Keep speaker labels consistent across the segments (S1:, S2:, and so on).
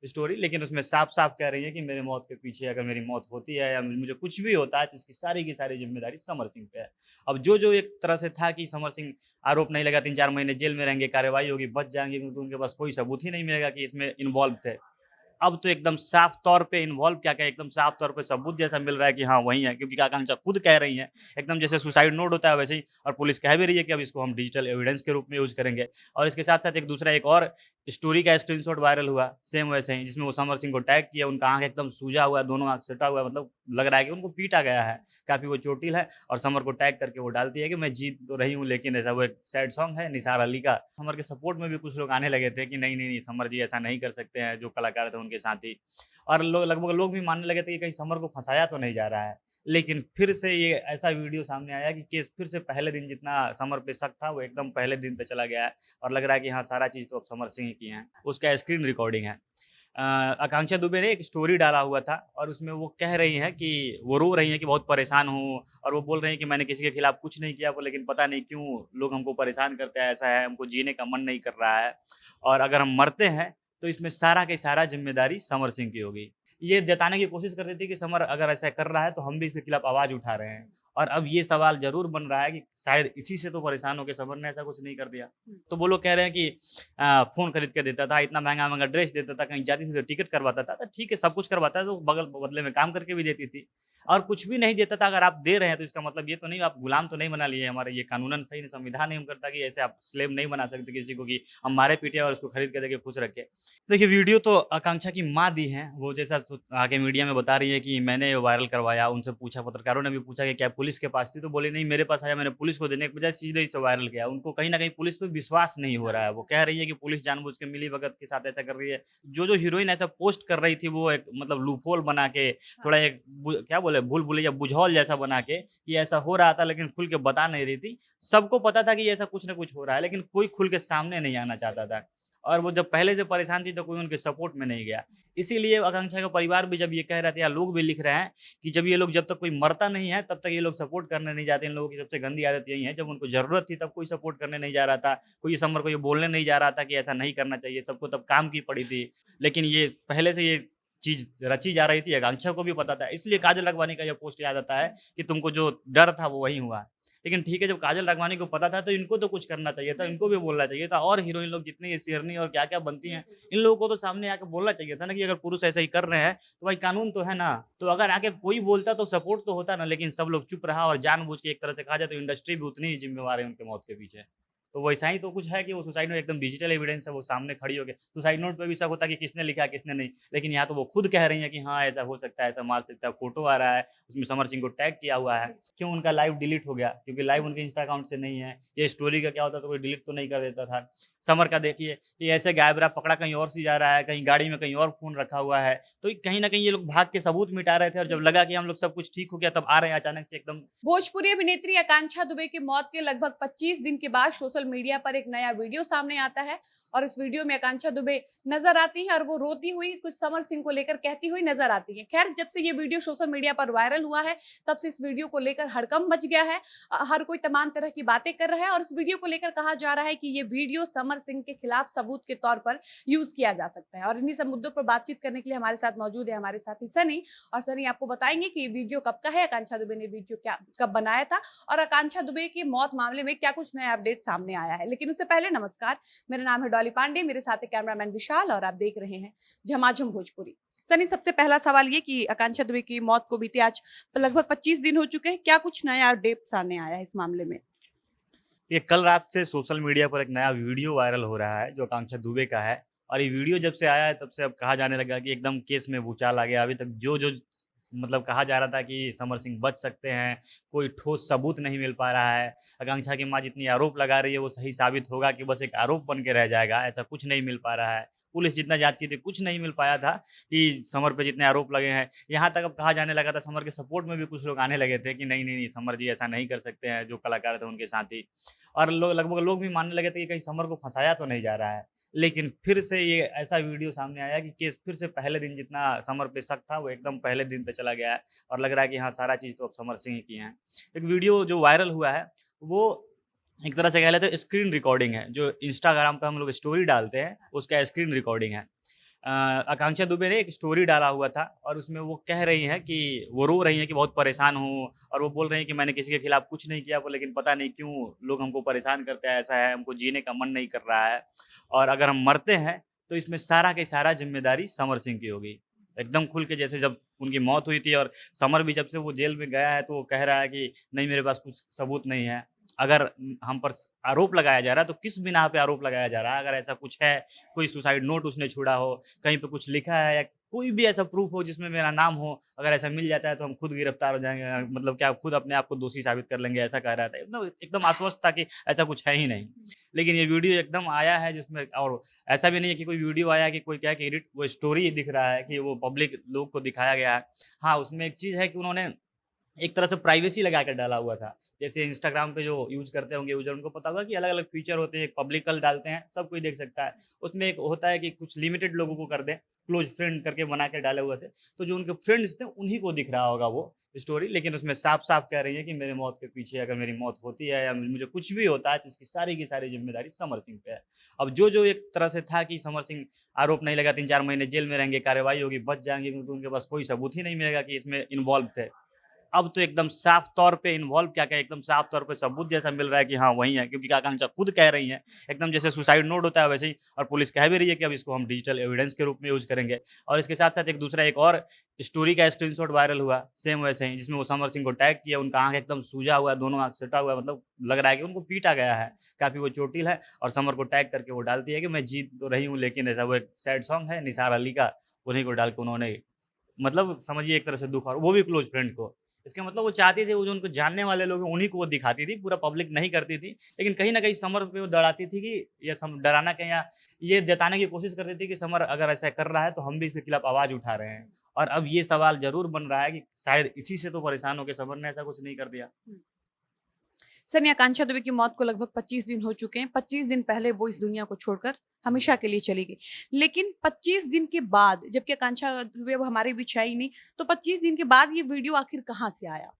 S1: Story, लेकिन उसमें साफ-साफ कह रही है कि मेरी मौत के पीछे अगर मेरी मौत होती है या मुझे कुछ भी होता है तो इसकी सारी की सारी ज़िम्मेदारी समर सिंह पे है। अब जो-जो एक तरह से था कि समर सिंह आरोप नहीं लगा, 3-4 महीने जेल में रहेंगे, कार्रवाई होगी, बच जाएँगे क्योंकि उनके पास कोई सबूत ही नहीं मिलेगा कि इसमें इन्वॉल्व थे। अब तो एकदम साफ तौर पे इन्वॉल्व क्या कहें, एकदम साफ तौर पे सबूत जैसा मिल रहा है कि हाँ, वही है, क्योंकि आकांक्षा खुद कह रही हैं, एकदम जैसे सुसाइड नोट होता है वैसे ही, और पुलिस कह भी रही है कि अब इसको हम डिजिटल एविडेंस के रूप में यूज़ करेंगे। और इसके साथ-साथ एक दूसरा एक और स्टोरी का स्क्रीनशॉट वायरल हुआ, सेम वैसे ही, जिसमें वो समर सिंह को टैग किया, उनका आँख एकदम सूजा हुआ है, दोनों आँख सटा हुआ है, मतलब लग रहा है कि उनको पीटा गया है, काफ़ी वो चोटिल है, और समर को टैग करके वो डालती है कि मैं जीत तो रही हूँ, लेकिन ऐसा, वो एक सैड सॉन्ग है निसार अली का। समर के सपोर्ट में भी कुछ लोग आने लगे थे कि नहीं, नहीं, नहीं, समर जी ऐसा नहीं कर सकते हैं, जो कलाकार थे उनके साथ ही। और लगभग लोग भी मानने लगे थे कि कहीं समर को फँसाया तो नहीं जा रहा है। लेकिन फिर से ये ऐसा वीडियो सामने आया कि केस फिर से पहले दिन जितना समर पे शक था, वो एकदम पहले दिन पे चला गया है, और लग रहा है कि हाँ, सारा चीज़ तो अब समर सिंह ही की है। उसका स्क्रीन रिकॉर्डिंग है। आकांक्षा दुबे ने एक स्टोरी डाला हुआ था, और उसमें वो कह रही हैं कि वो रो रही हैं कि बहुत परेशान हूँ, और वो बोल रही हैं कि मैंने किसी के खिलाफ कुछ नहीं किया, पर लेकिन पता नहीं क्यों लोग हमको परेशान करते हैं, ऐसा है, हमको जीने का मन नहीं कर रहा है, और अगर हम मरते हैं तो इसमें सारा की सारा ज़िम्मेदारी समर सिंह की होगी। ये जताने की कोशिश कर रही थी कि समर अगर ऐसा कर रहा है तो हम भी इसके खिलाफ आवाज़ उठा रहे हैं। और अब ये सवाल ज़रूर बन रहा है कि शायद इसी से तो परेशान होके समर ने ऐसा कुछ नहीं कर दिया। तो वो लोग कह रहे हैं कि फ़ोन खरीद के देता था, इतना महँगा-महँगा ड्रेस देता था, कहीं जाती थी तो टिकट करवाता था। तो ठीक है, सब कुछ करवाता है तो बदले में काम करके भी देती थी। और कुछ भी नहीं देता था, अगर आप दे रहे हैं तो इसका मतलब ये तो नहीं, आप गुलाम तो नहीं बना लिए हमारे, ये कानूनन सही संविधान नहीं करता कि ऐसे आप स्लेव नहीं बना सकते किसी को कि हम मारे-पीटे और उसको खरीद के देके खुश रखें। देखिए, वीडियो तो आकांक्षा की माँ दी हैं, वो जैसा आके मीडिया में बता रही है कि मैंने वायरल करवाया, उनसे पूछा, पत्रकारों ने भी पूछा कि क्या पुलिस के पास थी? तो बोली नहीं, मेरे पास आया, मैंने पुलिस को देने के बजाय सीधे इसे वायरल किया। उनको कहीं न कहीं पुलिस पे विश्वास नहीं हो रहा है। वो कह रही है कि पुलिस जानबूझ के मिली-भगत के साथ ऐसा कर रही है। जो-जो हीरोइन ऐसा पोस्ट कर रही थी, वो एक मतलब लूपहोल बना के, थोड़ा एक क्या बोले, भूल-भुलैया बुझौल जैसा बना के कि ऐसा हो रहा था, लेकिन खुल के बता नहीं रही थी। सबको पता था कि ऐसा कुछ न कुछ हो रहा है, लेकिन कोई खुल के सामने नहीं आना चाहता था। और वो जब पहले से परेशान थी तो कोई उनके सपोर्ट में नहीं गया। इसीलिए आकांक्षा का परिवार भी जब ये कह रहे थे, या लोग भी लिख रहे हैं कि जब ये लोग, जब तक कोई मरता नहीं है तब तक ये लोग सपोर्ट करने नहीं जाते। इन लोगों की सबसे गंदी आदत यही है, जब उनको ज़रूरत थी तब कोई सपोर्ट करने नहीं जा रहा था। कोई समर को ये बोलने नहीं जा रहा था कि ऐसा नहीं करना चाहिए, सबको तब काम की पड़ी थी। लेकिन ये पहले से ये चीज़ रची जा रही थी, आकांक्षा को भी पता था। इसलिए काजल लखवानी का ये पोस्ट याद आता है कि तुमको जो डर था वो वही हुआ। लेकिन ठीक है, जब काजल राघवानी को पता था तो इनको तो कुछ करना चाहिए था, इनको भी बोलना चाहिए था, और हीरोइन लोग जितनी ये शेरनी और क्या-क्या बनती हैं, इन लोगों को तो सामने आके बोलना चाहिए था ना कि अगर पुरुष ऐसा ही कर रहे हैं, तो भाई कानून तो है ना। तो अगर आके कोई बोलता तो सपोर्ट तो होता ना, लेकिन सब लोग चुप रहा, और जानबूझ के एक तरह से कहा जाए तो इंडस्ट्री भी उतनी ही ज़िम्मेवार है उनके मौत के पीछे। तो वैसा ही तो कुछ है कि वो सुसाइड नोट एकदम डिजिटल एविडेंस है, वो सामने खड़ी हो के सुसाइड नोट पे भी शक होता है कि किसने लिखा है, किसने नहीं। लेकिन यहाँ तो वो खुद कह रही हैं कि हाँ, ऐसा हो सकता है, ऐसा मार सकता है, फ़ोटो आ रहा है, उसमें समर सिंह को टैग किया हुआ है। क्यों उनका लाइव डिलीट हो गया? क्योंकि लाइव उनके इंस्टा अकाउंट से नहीं है। ये स्टोरी का क्या होता तो कोई डिलीट तो नहीं कर देता था। समर का देखिए, ये ऐसे गायब रहा, पकड़ा कहीं और से जा रहा है, कहीं गाड़ी में कहीं और फ़ोन रखा हुआ है। तो ये कहीं न कहीं ये लोग भाग के सबूत मिटा रहे थे, और जब लगा कि हम लोग सब कुछ ठीक हो गया, तब आ रहे हैं अचानक से एकदम।
S2: भोजपुरी अभिनेत्री आकांक्षा दुबे की मौत के लगभग 25 दिन के बाद सोशल मीडिया पर एक नया वीडियो सामने आता है और इस वीडियो में आकांक्षा दुबे नजर आती हैं और वो रोती हुई कुछ समर सिंह को लेकर कहती हुई नजर आती है। खैर, जब से ये वीडियो सोशल मीडिया पर वायरल हुआ है तब से इस वीडियो को लेकर हड़कंप मच गया है। हर कोई तमाम तरह की बातें कर रहा है और इस वीडियो को लेकर कहा जा रहा है कि ये वीडियो समर सिंह के खिलाफ सबूत के तौर पर यूज किया जा सकता है। और इन्हीं सब मुद्दों पर बातचीत करने के लिए हमारे साथ मौजूद है हमारे साथी सनी। और सनी आपको बताएंगे कि ये वीडियो कब का है, आकांक्षा दुबे ने वीडियो क्या कब बनाया था और आकांक्षा दुबे की मौत मामले में क्या कुछ नया अपडेट सामने आया है। लेकिन उससे पहले नमस्कार, मेरा नाम है डॉली पांडे, मेरे साथ है कैमरामैन विशाल और आप देख रहे हैं झमाझम भोजपुरी। सनी, सबसे पहला सवाल ये कि आकांक्षा दुबे की मौत को बीते आज लगभग 25 दिन हो चुके हैं, क्या कुछ नया अपडेट सामने आया है इस मामले में?
S1: ये कल रात से सोशल मीडिया पर एक नया वीडियो वायरल हो रहा है, जो आकांक्षा दुबे का है। और ये वीडियो जब से आया है तब से अब कहा जाने लगा कि एकदम केस में भूचाल आ गया। अभी तक जो-जो मतलब कहा जा रहा था कि समर सिंह बच सकते हैं, कोई ठोस सबूत नहीं मिल पा रहा है। आकांक्षा की माँ जितनी आरोप लगा रही है वो सही साबित होगा कि बस एक आरोप बन के रह जाएगा, ऐसा कुछ नहीं मिल पा रहा है। पुलिस जितना जाँच की थी कुछ नहीं मिल पाया था कि समर पे जितने आरोप लगे हैं। यहाँ तक अब कहा जाने लगा था, समर के सपोर्ट में भी कुछ लोग आने लगे थे कि नहीं, नहीं, नहीं, समर जी ऐसा नहीं कर सकते हैं, जो कलाकार थे उनके साथ ही। और लगभग लोग भी मानने लगे थे कि कहीं समर को फँसाया तो नहीं जा रहा है। लेकिन फिर से ये ऐसा वीडियो सामने आया कि केस फिर से पहले दिन जितना समर पे शक था, वो एकदम पहले दिन पे चला गया है, और लग रहा है कि हाँ, सारा चीज़ तो अब समर सिंह ही की है। एक वीडियो जो वायरल हुआ है, वो एक तरह से कह लेते हैं स्क्रीन रिकॉर्डिंग है, जो इंस्टाग्राम पे हम लोग स्टोरी डालते हैं, उसका स्क्रीन रिकॉर्डिंग है। आकांक्षा दुबे ने एक स्टोरी डाला हुआ था और उसमें वो कह रही हैं कि वो रो रही हैं कि बहुत परेशान हूँ और वो बोल रही हैं कि मैंने किसी के खिलाफ कुछ नहीं किया, लेकिन पता नहीं क्यों लोग हमको परेशान करते हैं, ऐसा है, हमको जीने का मन नहीं कर रहा है और अगर हम मरते हैं तो इसमें सारा की सारा ज़िम्मेदारी समर सिंह की होगी। एकदम खुल के जैसे जब उनकी मौत हुई थी और समर भी जब से वो जेल में गया है तो वो कह रहा है कि नहीं मेरे पास कुछ सबूत नहीं है। अगर हम पर आरोप लगाया जा रहा है तो किस बिना पे आरोप लगाया जा रहा है? अगर ऐसा कुछ है, कोई सुसाइड नोट उसने छोड़ा हो, कहीं पे कुछ लिखा है या कोई भी ऐसा प्रूफ हो जिसमें मेरा नाम हो, अगर ऐसा मिल जाता है तो हम खुद गिरफ्तार हो जाएँगे मतलब क्या खुद अपने आप को दोषी साबित कर लेंगे, ऐसा कह रहा था। एकदम एकदम आश्वस्त था कि ऐसा कुछ है ही नहीं। लेकिन ये वीडियो एकदम आया है जिसमें और ऐसा भी नहीं है कि कोई वीडियो आया कि कोई क्या है कि एडिट वो स्टोरी दिख रहा है कि वो पब्लिक लोग को दिखाया गया है। हाँ, उसमें एक चीज़ है कि उन्होंने एक तरह से प्राइवेसी लगा के डाला हुआ था। जैसे इंस्टाग्राम पे जो यूज़ करते होंगे यूज़र उनको पता होगा कि अलग-अलग फीचर होते हैं, एक पब्लिकल डालते हैं, सब कोई देख सकता है। उसमें एक होता है कि कुछ लिमिटेड लोगों को कर दें, क्लोज़ फ्रेंड करके बना के डाले हुए थे। तो जो उनके फ्रेंड्स थे उन्हीं को दिख रहा होगा वो स्टोरी, लेकिन उसमें साफ-साफ कह रही हैं कि मेरी मौत के पीछे अगर मेरी मौत होती है या मुझे कुछ भी होता है तो इसकी सारी की सारी ज़िम्मेदारी समर सिंह पे है। अब जो एक तरह से था कि समर सिंह आरोप नहीं लगा 3-4 महीने जेल में रहेंगे, कार्रवाई होगी, बच जाएँगे क्योंकि उनके पास कोई सबूत ही नहीं मिलेगा कि इसमें इन्वॉल्व थे। अब तो एकदम साफ तौर पे इन्वॉल्व क्या-क्या एकदम साफ तौर पे सबूत जैसा मिल रहा है कि हाँ, वही है क्योंकि आकांक्षा खुद कह रही हैं, एकदम जैसे सुसाइड नोट होता है वैसे ही और पुलिस कह भी रही है कि अब इसको हम डिजिटल एविडेंस के रूप में यूज़ करेंगे और इसके साथ-साथ एक दूसरा एक और स्टोरी का स्क्रीनशॉट वायरल हुआ, सेम वैसे ही जिसमें वो समर सिंह को टैग किया, उनका आँख एकदम सूजा हुआ है, दोनों आँख सटा हुआ है मतलब लग रहा है कि उनको पीटा गया है, काफ़ी वो चोटिल है और समर को टैग करके वो डालती है कि मैं जीत तो रही हूँ लेकिन ऐसा वो एक सैड सॉन्ग है निसार अली का, उन्हीं को डाल के उन्होंने मतलब समझिए एक तरह से दुःख और वो भी क्लोज़ फ्रेंड को। इसका मतलब वो चाहती थी वो जो उनको जानने वाले लोग हैं उन्हीं को वो दिखाती थी, पूरा पब्लिक नहीं करती थी। लेकिन कहीं न कहीं समर पे वो डराती थी कि या सम डराना कहीं या ये जताने की कोशिश करती थी कि समर अगर ऐसा कर रहा है तो हम भी इसके खिलाफ आवाज़ उठा रहे हैं। और अब ये सवाल ज़रूर बन रहा है कि शायद इसी से तो परेशान होके समर ने ऐसा कुछ नहीं कर दिया।
S2: सर, आकांक्षा दुबे की मौत को लगभग 25 दिन हो चुके हैं। 25 दिन पहले वो इस दुनिया को छोड़कर हमेशा के लिए चली गई। लेकिन 25 दिन के बाद जबकि आकांक्षा दुबे अब हमारे बीच है ही नहीं, तो 25 दिन के बाद ये वीडियो आखिर कहाँ से आया?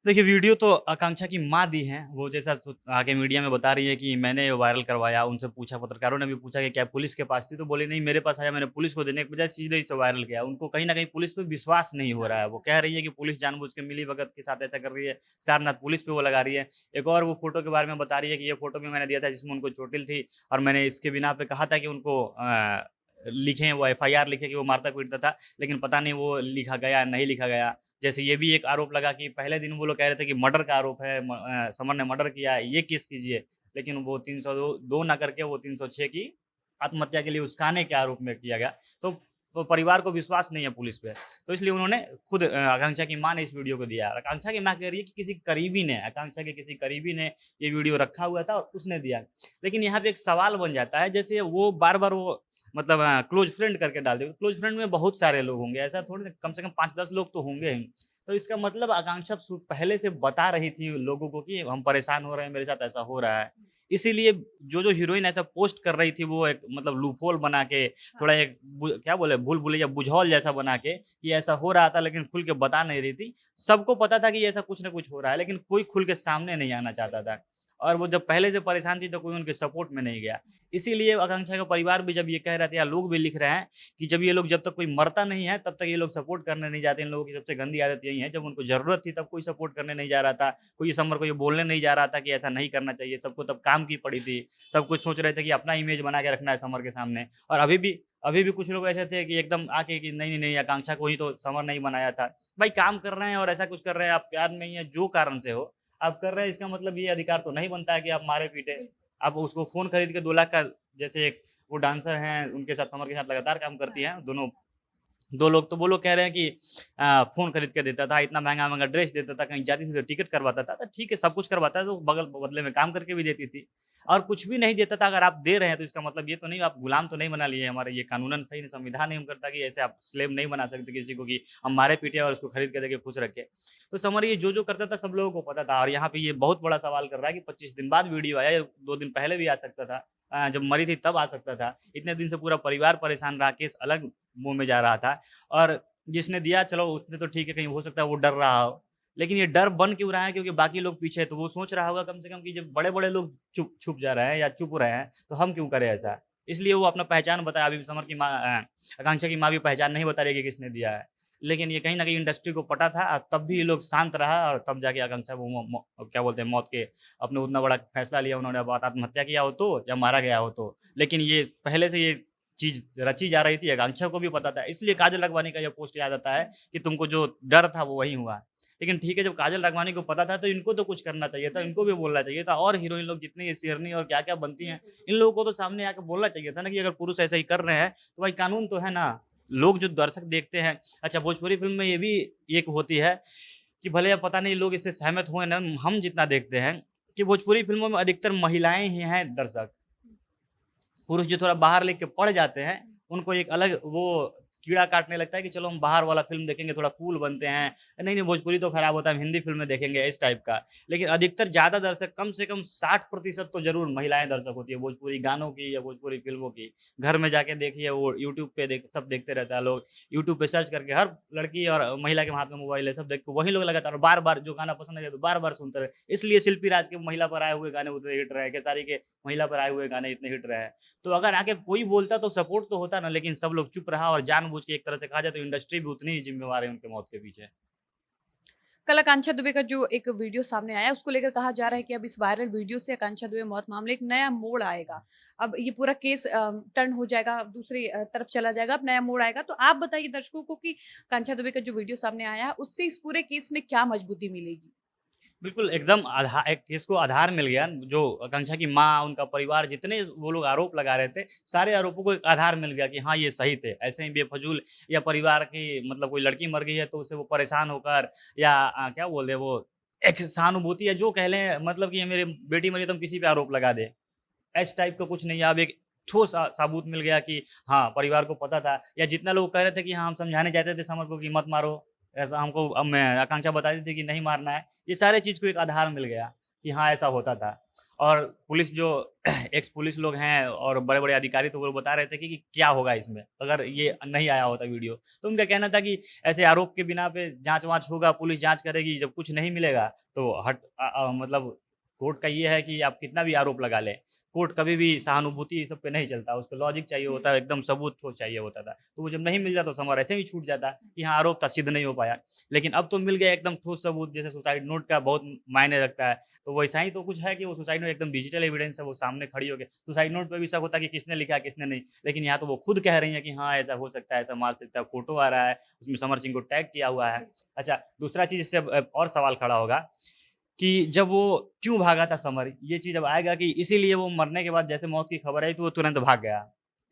S1: देखिए, वीडियो तो आकांक्षा की माँ दी हैं, वो जैसा आके मीडिया में बता रही है कि मैंने वायरल करवाया, उनसे पूछा, पत्रकारों ने भी पूछा कि क्या पुलिस के पास थी? तो बोली नहीं मेरे पास आया, मैंने पुलिस को देने के बजाय सीधे इसे वायरल किया। उनको कहीं न कहीं पुलिस पे विश्वास नहीं हो रहा है, वो कह रही है कि पुलिस जानबूझ के मिली-भगत के साथ ऐसा कर रही है, सारनाथ पुलिस पे वो लगा रही है। एक और वो फ़ोटो के बारे में बता रही है कि ये फ़ोटो भी मैंने दिया था जिसमें उनको चोटिल थी और मैंने इसके बिना पे कहा था कि उनको लिखें वो एफआईआर लिखें कि वो मारता-पीटता था, लेकिन पता नहीं वो लिखा गया, नहीं लिखा गया। जैसे ये भी एक आरोप लगा कि पहले दिन वो लोग कह रहे थे कि मर्डर का आरोप है, समर ने मर्डर किया है, ये केस कीजिए। लेकिन वो 302 ना करके वो 306 की आत्महत्या के लिए उकसाने के आरोप में किया गया। तो परिवार को विश्वास नहीं है पुलिस पे। तो इसलिए उन्होंने खुद आकांक्षा की माँ ने इस वीडियो को दिया। और आकांक्षा की माँ कह रही है कि किसी करीबी ने, आकांक्षा के किसी करीबी ने ये वीडियो रखा हुआ था और उसने दिया। लेकिन यहाँ पे एक सवाल बन जाता है, जैसे वो बार-बार वो मतलब क्लोज़ फ्रेंड करके डाल दिया। क्लोज़ फ्रेंड में बहुत सारे लोग होंगे, ऐसा थोड़ी ना कम से कम 5-10 लोग तो होंगे ही। तो इसका मतलब आकांक्षा पहले से बता रही थी लोगों को कि हम परेशान हो रहे हैं, मेरे साथ ऐसा हो रहा है। इसीलिए जो हीरोइन ऐसा पोस्ट कर रही थी वो एक मतलब लूपहोल बना के थोड़ा एक क्या बोले भूल-भुलैया बुझौल जैसा बना के कि ऐसा हो रहा था लेकिन खुल के बता नहीं रही थी। सबको पता था कि ऐसा कुछ न कुछ हो रहा है लेकिन कोई खुल के सामने नहीं आना चाहता था। और वो जब पहले से परेशान थी तो कोई उनके सपोर्ट में नहीं गया। इसीलिए आकांक्षा का परिवार भी जब ये कह रहा था या लोग भी लिख रहे हैं कि जब तक कोई मरता नहीं है तब तक ये लोग सपोर्ट करने नहीं जाते। इन लोगों की सबसे गंदी आदत यही है, जब उनको ज़रूरत थी तब कोई सपोर्ट करने नहीं जा रहा था। कोई समर को ये बोलने नहीं जा रहा था कि ऐसा नहीं करना चाहिए। सबको तब काम की पड़ी थी। सब कुछ सोच रहे थे कि अपना इमेज बना के रखना है समर के सामने। और अभी भी कुछ लोग ऐसे थे कि एकदम आके कि नहीं आकांक्षा को ही तो समर ने ही बनाया था। भाई काम कर रहे हैं और ऐसा कुछ कर रहे हैं, आप प्यार में ही हैं, जो कारण से हो, आप कर रहे हैं इसका मतलब ये अधिकार तो नहीं बनता है कि आप मारे-पीटे। आप उसको फ़ोन खरीद के 2 लाख का जैसे एक वो डांसर हैं, उनके साथ समर के साथ लगातार काम करती हैं, दोनों 2 लोग तो वो लोग कह रहे हैं कि फ़ोन खरीद के देता था, इतना महँगा-महँगा ड्रेस देता था, कहीं जाती थी तो टिकट करवाता था। तो ठीक है, सब कुछ करवाता है तो बदले में काम करके भी देती थी। और कुछ भी नहीं देता था, अगर आप दे रहे हैं तो इसका मतलब ये तो नहीं आप गुलाम तो नहीं बना लिए हमारे, ये कानूनन सही संविधान नहीं करता कि ऐसे आप स्लेव नहीं बना सकते किसी को कि हम मारे-पीटे और उसको खरीद के देके खुश रखें। तो समर ये जो करता था सब लोगों को पता था और यहाँ पे ये बहुत बड़ा सवाल कर रहा है कि 25 दिन बाद वीडियो आया, ये 2 दिन पहले भी आ सकता था। जब मरी थी तब आ सकता था। इतने दिन से पूरा परिवार परेशान रहा, केस अलग मुँह में जा रहा था और जिसने दिया चलो उसने तो ठीक है, कहीं हो सकता है वो डर रहा हो। लेकिन ये डर बन क्यों रहा है क्योंकि बाकी लोग पीछे हैं, तो वो सोच रहा होगा कम से कम कि जब बड़े-बड़े लोग छुप जा रहे हैं या चुप रहे हैं, तो हम क्यों करें ऐसा? इसलिए वो अपना पहचान बताया। अभी समर की माँ आकांक्षा की माँ भी पहचान नहीं बता रही है कि किसने दिया है। लेकिन ये कहीं न कहीं इंडस्ट्री को पता था और तब भी ये लोग शांत रहा और तब जाके आकांक्षा को मौ मौ क्या बोलते हैं मौत के अपने उतना बड़ा फैसला लिया उन्होंने। अब आत्महत्या किया हो तो या मारा गया हो तो। लेकिन ये पहले से ये चीज़ रची जा रही थी, आकांक्षा को भी पता था। इसलिए काजल राघवानी का ये पोस्ट याद आता है कि तुमको जो डर था वो वही हुआ। लेकिन ठीक है, जब काजल राघवानी को पता था तो इनको तो कुछ करना चाहिए था, इनको भी बोलना चाहिए था। और हीरोइन लोग जितनी ये शेरनी और क्या-क्या बनती हैं, इन लोगों को तो सामने आके बोलना चाहिए था ना कि अगर पुरुष ऐसा ही कर रहे हैं, तो भाई कानून तो है ना। लोग जो दर्शक देखते हैं। अच्छा, भोजपुरी फ़िल्म में ये भी एक होती है कि भले अब पता नहीं लोग इससे सहमत हुए ना, हम जितना देखते हैं कि भोजपुरी फ़िल्मों में अधिकतर महिलाएँ ही हैं दर्शक। पुरुष जो थोड़ा बाहर लेके पड़ जाते हैं, उनको एक अलग वो कीड़ा काटने लगता है कि चलो हम बाहर वाला फ़िल्म देखेंगे, थोड़ा कूल बनते हैं। नहीं, नहीं भोजपुरी तो खराब होता है, हम हिंदी फ़िल्में देखेंगे, इस टाइप का। लेकिन अधिकतर ज़्यादा दर्शक कम से कम 60% तो ज़रूर महिलाएँ दर्शक होती है, भोजपुरी गानों की या भोजपुरी फ़िल्मों की। घर में जाके देखिए वो यूट्यूब पे सब देखते रहता है लोग। यूट्यूब पे सर्च करके हर लड़की और महिला के हाथ में मोबाइल है, सब देख के वही लोग लगातार बार-बार जो गाना पसंद है, तो बार-बार सुनते रहे। इसलिए शिल्पी राज के महिला पर आए हुए गाने उतने हिट रहे हैं, खेसारी के महिला पर आए हुए गाने इतने हिट रहे हैं। तो अगर आके कोई बोलता तो सपोर्ट तो होता ना, लेकिन सब लोग चुप रहा और जानबूझ के एक तरह से कहा जाए तो इंडस्ट्री भी उतनी ही ज़िम्मेवार है उनके मौत के पीछे।
S2: कल आकांक्षा दुबे का जो एक वीडियो सामने आया उसको लेकर कहा जा रहा है कि अब इस वायरल वीडियो से आकांक्षा दुबे मौत मामले एक नया मोड़ आएगा। अब ये पूरा केस टर्न हो जाएगा, दूसरी तरफ चला जाएगा, अब नया मोड़ आएगा। तो आप बताइए दर्शकों को कि आकांक्षा दुबे का जो वीडियो सामने आया है उससे इस पूरे केस में क्या मजबूती मिलेगी?
S1: बिल्कुल, एकदम एक इसको आधार मिल गया। जो आकांक्षा की माँ, उनका परिवार जितने वो लोग आरोप लगा रहे थे, सारे आरोपों को एक आधार मिल गया कि हाँ, ये सही थे। ऐसे ही बेफिज़ूल या परिवार की मतलब कोई लड़की मर गई है तो उससे वो परेशान होकर या क्या बोलते हैं वो एक सहानुभूति या जो कह लें मतलब कि ये मेरी बेटी मरी तो हम किसी पे आरोप लगा दें। इस टाइप का कुछ नहीं है। अब एक ठोस साबूत मिल गया कि हाँ, परिवार को पता था या जितना लोग कह रहे थे कि हाँ, हम समझाने जाते थे समर को कि मत मारो, ऐसा हमको अब मैं आकांक्षा बताती थी कि नहीं मारना है। ये सारे चीज़ को एक आधार मिल गया कि हाँ, ऐसा होता था। और पुलिस जो एक्स पुलिस लोग हैं और बड़े-बड़े अधिकारी तो वो बता रहे थे कि क्या होगा इसमें, अगर ये नहीं आया होता वीडियो। तो उनका कहना था कि ऐसे आरोप के बिना पे जाँच-वाँच होगा, पुलिस जाँच करेगी, जब कुछ नहीं मिलेगा तो मतलब कोर्ट का ये है कि आप कितना भी आरोप लगा लें, कोर्ट कभी भी सहानुभूति ये सब पे नहीं चलता, उसको लॉजिक चाहिए होता है, एकदम सबूत ठोस चाहिए होता था। तो वो जब नहीं मिल जाता तो समर ऐसे ही छूट जाता कि हाँ, आरोप था, सिद्ध नहीं हो पाया। लेकिन अब तो मिल गया एकदम ठोस सबूत, जैसे सुसाइड नोट का बहुत मायने रखता है, तो वैसा ही तो कुछ है कि वो सुसाइड नोट एकदम डिजिटल एविडेंस है, वो सामने खड़ी हो के सुसाइड नोट पे भी शक होता है कि किसने लिखा, किसने नहीं। लेकिन यहाँ तो वो खुद कह रही हैं कि हाँ, ऐसा हो सकता है, ऐसा मार सकता है, फोटो आ रहा है, उसमें समर सिंह को टैग किया हुआ है। अच्छा, दूसरा चीज़ इससे अब और सवाल खड़ा होगा कि जब वो क्यों भागा था समर? ये चीज़ अब आएगा कि इसीलिए वो मरने के बाद जैसे मौत की खबर आई तो वो तुरंत भाग गया।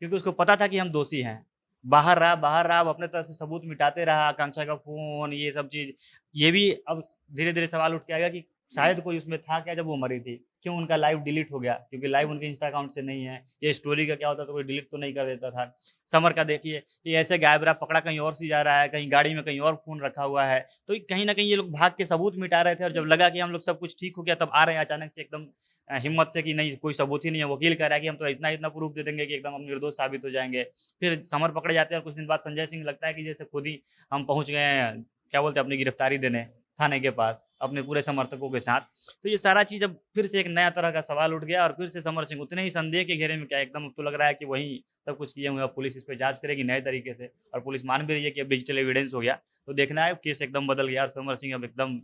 S1: क्योंकि उसको पता था कि हम दोषी हैं। बाहर रहा, अब अपने तरफ से सबूत मिटाते रहा, आकांक्षा का फ़ोन ये सब चीज़। ये भी अब धीरे-धीरे सवाल उठ के आएगा कि शायद कोई उसमें था क्या जब वो मरी थी? क्यों उनका लाइव डिलीट हो गया? क्योंकि लाइव उनके इंस्टा अकाउंट से नहीं है। ये स्टोरी का क्या होता तो कोई डिलीट तो नहीं कर देता था। समर का देखिए, ये ऐसे गायब रहा, पकड़ा कहीं और से जा रहा है, कहीं गाड़ी में कहीं और फ़ोन रखा हुआ है। तो कहीं न कहीं ये लोग भाग के सबूत मिटा रहे थे और जब लगा कि हम लोग सब कुछ ठीक हो गया तब आ रहे हैं अचानक से एकदम हिम्मत से कि नहीं कोई सबूत ही नहीं है। वकील कह रहा है कि हम तो इतना-इतना प्रूफ़ दे देंगे कि एकदम हम निर्दोष साबित हो जाएँगे। फिर समर पकड़े जाते हैं और कुछ दिन बाद संजय सिंह लगता है कि जैसे खुद ही हम पहुँच गए हैं, क्या बोलते हैं अपनी गिरफ्तारी देने थाने के पास, अपने पूरे समर्थकों के साथ। तो ये सारा चीज़ अब फिर से एक नया तरह का सवाल उठ गया और फिर से समर सिंह उतने ही संदेह के घेरे में क्या एकदम अब तो लग रहा है कि वही सब कुछ किए हुए हैं। अब पुलिस इस पे जाँच करेगी नए तरीके से और पुलिस मान भी रही है कि अब डिजिटल एविडेंस हो गया। तो देखना है केस एकदम बदल गया और समर सिंह अब एकदम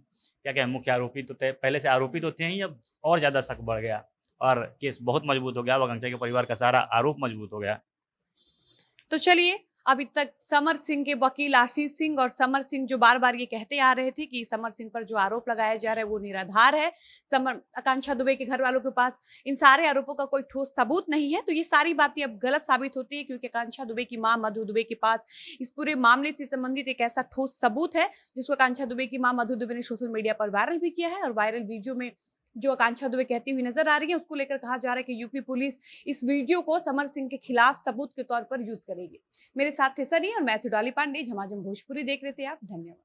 S1: क्या मुख्य आरोपी तो थे, पहले से आरोपी तो थे ही, अब और ज़्यादा शक बढ़ गया और केस बहुत मजबूत हो गया। अब आकांक्षा के परिवार का सारा आरोप मजबूत हो गया।
S2: तो चलिए, अभी तक समर सिंह के वकील आशीष सिंह और समर सिंह जो बार-बार ये कहते आ रहे थे कि समर सिंह पर जो आरोप लगाया जा रहा है वो निराधार है। समर आकांक्षा दुबे के घर वालों के पास इन सारे आरोपों का कोई ठोस सबूत नहीं है। तो ये सारी बातें अब गलत साबित होती है क्योंकि आकांक्षा दुबे की माँ मधु दुबे के पास इस पूरे मामले से संबंधित एक ऐसा ठोस सबूत है जिसको आकांक्षा दुबे की माँ मधु दुबे ने सोशल मीडिया पर वायरल भी किया है और वायरल वीडियो में जो आकांक्षा दुबे कहती हुई नजर आ रही है उसको लेकर कहा जा रहा है कि यूपी पुलिस इस वीडियो को समर सिंह के खिलाफ सबूत के तौर पर यूज करेगी। मेरे साथ थे सनी और मैं थी डॉली पांडे। झमाझम भोजपुरी देख रहे थे आप। धन्यवाद।